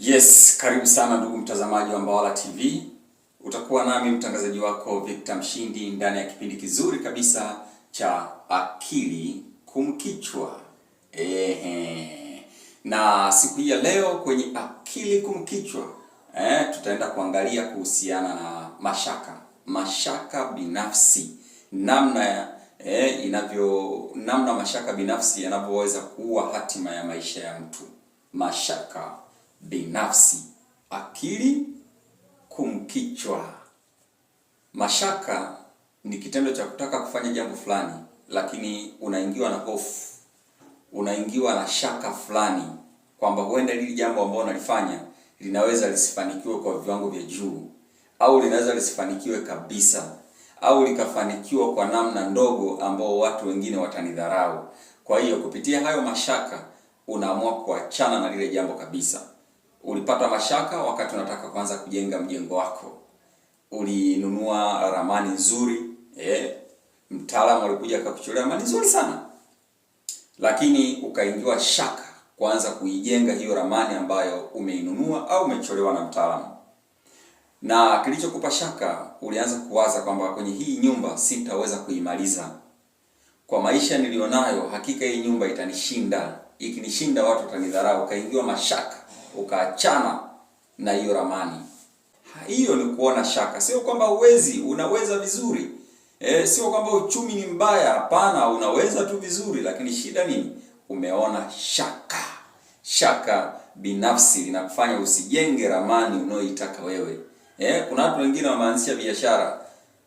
Yes, karibu sana ndugu mtazamaji wa Mbawala TV. Utakuwa nami mtangazaji wako Victor Mshindi ndani ya kipindi kizuri kabisa cha Akili Kumkichwa. Na siku hii ya leo kwenye Akili Kumkichwa, tutaenda kuangalia kuhusiana na mashaka binafsi. Namna mashaka binafsi yanavyoweza kuua hatima ya maisha ya mtu. Mashaka binafsi, akili kumkichwa. Mashaka ni kitendo cha kutaka kufanya jambo fulani, lakini unaingiwa na hofu, unaingiwa na shaka fulani kwamba huenda hili jambo ambalo unalifanya linaweza lisifanikiwe kwa viwango vya juu, au linaweza lisifanikiwe kabisa, au likafanikiwa kwa namna ndogo ambao watu wengine watanidharau. Kwa hiyo kupitia hayo mashaka unaamua kuachana na lile jambo kabisa. Ulipata mashaka wakati unataka kuanza kujenga mjengo wako. Ulinunua ramani nzuri, mtaalamu alikuja akakuchorea ramani nzuri sana, lakini ukaingiwa shaka kuanza kuijenga hiyo ramani ambayo umeinunua au umechorewa na mtaalamu. Na kilichokupa shaka, ulianza kuwaza kwamba kwenye hii nyumba sitaweza kuimaliza. Kwa maisha nilionayo, hakika hii nyumba itanishinda. Ikinishinda watu watanidharau. Ukaingiwa mashaka, ukaachana na hiyo ramani. Hiyo ni kuona shaka. Sio kwamba huwezi, unaweza vizuri. Sio kwamba uchumi ni mbaya, hapana, unaweza tu vizuri, lakini shida nini? Umeona shaka. Shaka binafsi linakufanya usijenge ramani unayoitaka wewe. Kuna watu wengine wameanzisha biashara,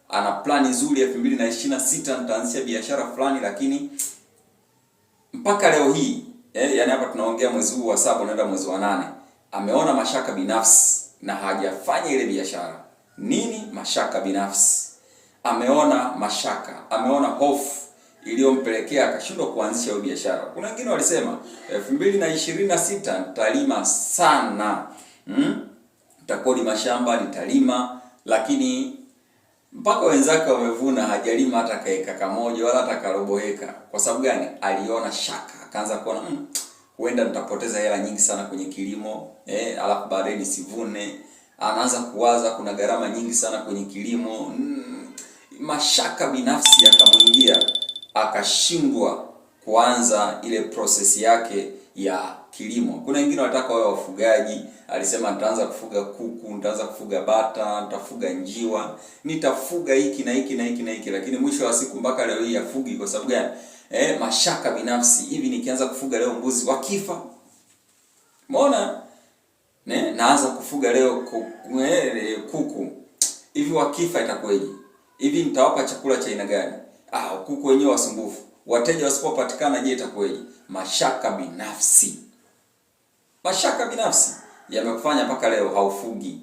ana plani nzuri 2026 nitaanzisha biashara fulani, lakini mpaka leo hii, yani hapa tunaongea mwezi huu wa 7 unaenda mwezi wa 8, ameona mashaka binafsi na hajafanya ile biashara. Nini mashaka binafsi? Ameona mashaka, ameona hofu iliyompelekea akashindwa kuanzisha hiyo biashara. Kuna wengine walisema 2026 nitalima sana, nitakodi mashamba, nitalima, lakini mpaka wenzake wamevuna, hajalima hata kaeka kamoja wala hata karobo heka. Kwa sababu gani? Aliona shaka, akaanza kuona huenda nitapoteza hela nyingi sana kwenye kilimo, alafu baadaye nisivune. Anaanza kuwaza kuna gharama nyingi sana kwenye kilimo. Mashaka binafsi yakamuingia, akashindwa kuanza ile process yake ya kilimo. Kuna wengine wanataka wawe wafugaji, alisema nitaanza kufuga kuku, nitaanza kufuga bata, nitafuga njiwa, nitafuga hiki na hiki na hiki na hiki, lakini mwisho wa siku mpaka leo hii afugi. Kwa sababu gani? Mashaka binafsi. Hivi nikianza kufuga leo mbuzi wakifa, umeona? Naanza kufuga leo kuku, hivi wakifa itakuwaje? Hivi nitawapa chakula cha aina gani? Kuku wenyewe wasumbufu, wateja wasipopatikana, je itakuwaje? Mashaka binafsi. Mashaka binafsi yamekufanya mpaka leo haufugi.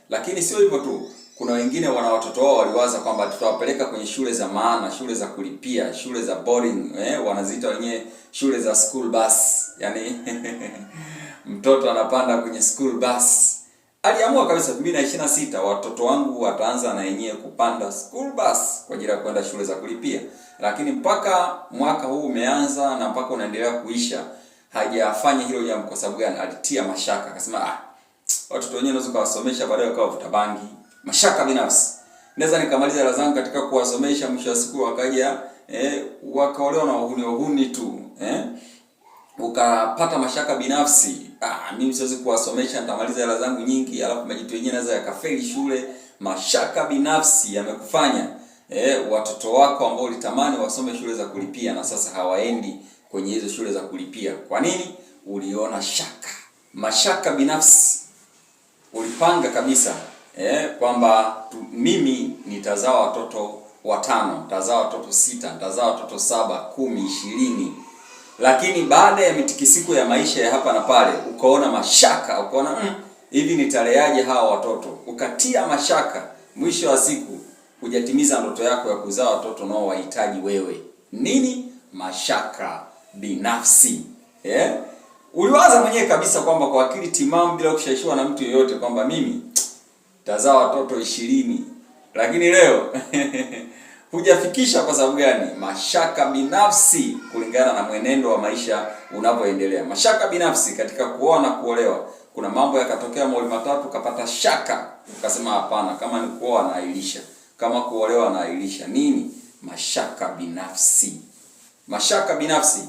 Lakini sio hivyo tu. Kuna wengine wana watoto wao waliwaza kwamba tutawapeleka kwenye shule za maana, shule za kulipia, shule za boarding, wanaziita wenyewe shule za school bus. Yaani mtoto anapanda kwenye school bus. Aliamua kabisa 2026 watoto wangu wataanza na yenyewe kupanda school bus kwa ajili ya kwenda shule za kulipia. Lakini mpaka mwaka huu umeanza na mpaka unaendelea kuisha, hajafanya hilo jambo. Kwa sababu gani? Alitia mashaka, akasema watoto wenyewe naweza kuwasomesha baadaye wakawa vuta bangi. Mashaka binafsi. Naweza nikamaliza hela zangu katika kuwasomesha, mwisho wa siku wakaja wakaolewa na wahuni tu. Ukapata mashaka binafsi. Mimi siwezi kuwasomesha, nitamaliza hela zangu nyingi, alafu majitu yenyewe naweza yakafeli shule. Mashaka binafsi yamekufanya watoto wako ambao ulitamani wasome shule za kulipia na sasa hawaendi kwenye hizo shule za kulipia. Kwa nini? Uliona shaka. Mashaka binafsi. Ulipanga kabisa kwamba mimi nitazaa watoto 5, nitazaa watoto 6, nitazaa watoto 7, 10, 20. Lakini baada ya mitikisiko ya maisha ya hapa na pale, ukaona mashaka, ukaona hivi nitaleaje hawa watoto? Ukatia mashaka, mwisho wa siku hujatimiza ndoto yako ya kuzaa watoto nao wahitaji wewe. Nini? Mashaka binafsi. Uliwaza mwenyewe kabisa kwamba kwa akili timamu bila kushawishiwa na mtu yeyote kwamba mimi tazaa watoto 20. Lakini leo hujafikisha. Kwa sababu gani? Mashaka binafsi kulingana na mwenendo wa maisha unapoendelea. Mashaka binafsi katika kuoa na kuolewa kuna mambo yakatokea mawili matatu, ukapata shaka, ukasema hapana, kama ni kuoa naahirisha, kama kuolewa naahirisha. Nini? Mashaka binafsi. Mashaka binafsi.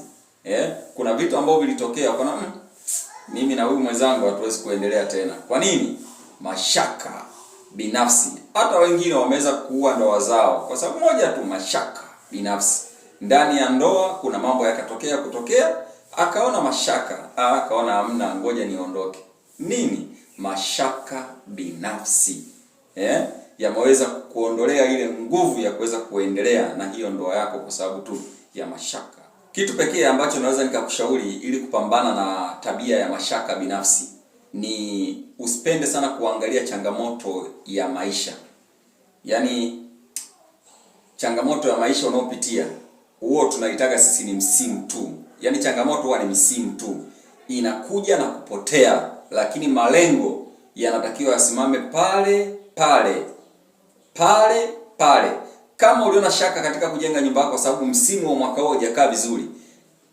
Kuna vitu ambavyo vilitokea kuna mimi na huyu mwenzangu hatuwezi kuendelea tena. Kwa nini? Mashaka binafsi. Hata wengine wameweza kuua ndoa zao kwa sababu moja tu, mashaka binafsi. Ndani ya ndoa kuna mambo yakatokea akaona mashaka, akaona hamna, ngoja niondoke. Nini? Mashaka binafsi. Yameweza kuondolea ile nguvu ya kuweza kuendelea na hiyo ndoa yako kwa sababu tu ya mashaka. Kitu pekee ambacho naweza nikakushauri ili kupambana na tabia ya mashaka binafsi ni usipende sana kuangalia changamoto ya maisha. Yaani changamoto ya maisha unaopitia, huo tunaitaka sisi ni msimu tu. Yaani changamoto huwa ni msimu tu, inakuja na kupotea, lakini malengo yanatakiwa yasimame pale pale pale pale. Kama uliona shaka katika kujenga nyumba yako sababu msimu wa mwaka huu hujakaa vizuri,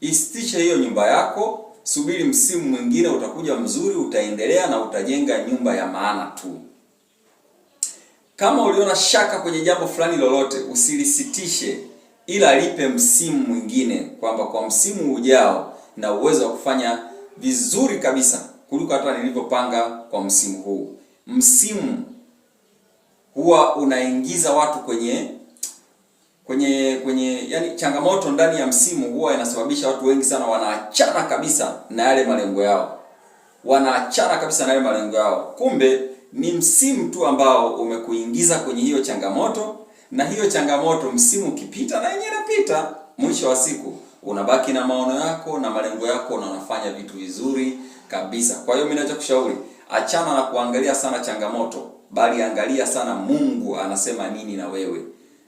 isitishe hiyo nyumba yako, subiri msimu mwingine utakuja mzuri, utaendelea na utajenga nyumba ya maana tu. Kama uliona shaka kwenye jambo fulani lolote, usilisitishe, ila lipe msimu mwingine, kwamba kwa msimu ujao na uwezo wa kufanya vizuri kabisa kuliko hata nilivyopanga kwa msimu huu. Msimu huwa unaingiza watu kwenye yani changamoto ndani ya msimu huwa inasababisha watu wengi sana wanaachana kabisa na yale malengo yao. Wanaachana kabisa na yale malengo yao. Kumbe ni msimu tu ambao umekuingiza kwenye hiyo changamoto, na hiyo changamoto msimu ukipita na yenyewe inapita. Mwisho wa siku unabaki na maono yako na malengo yako na unafanya vitu vizuri kabisa. Kwa hiyo mimi ninachokushauri, achana na kuangalia sana changamoto, bali angalia sana Mungu anasema nini na wewe.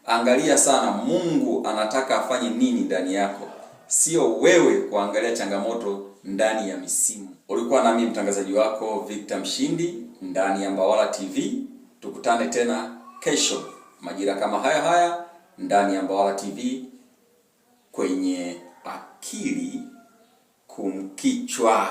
Angalia sana Mungu anataka afanye nini ndani yako, sio wewe kuangalia changamoto ndani ya misimu. Ulikuwa nami mtangazaji wako Victor Mshindi ndani ya Mbawala TV. Tukutane tena kesho majira kama haya ndani ya Mbawala TV kwenye Akili Kumkichwa.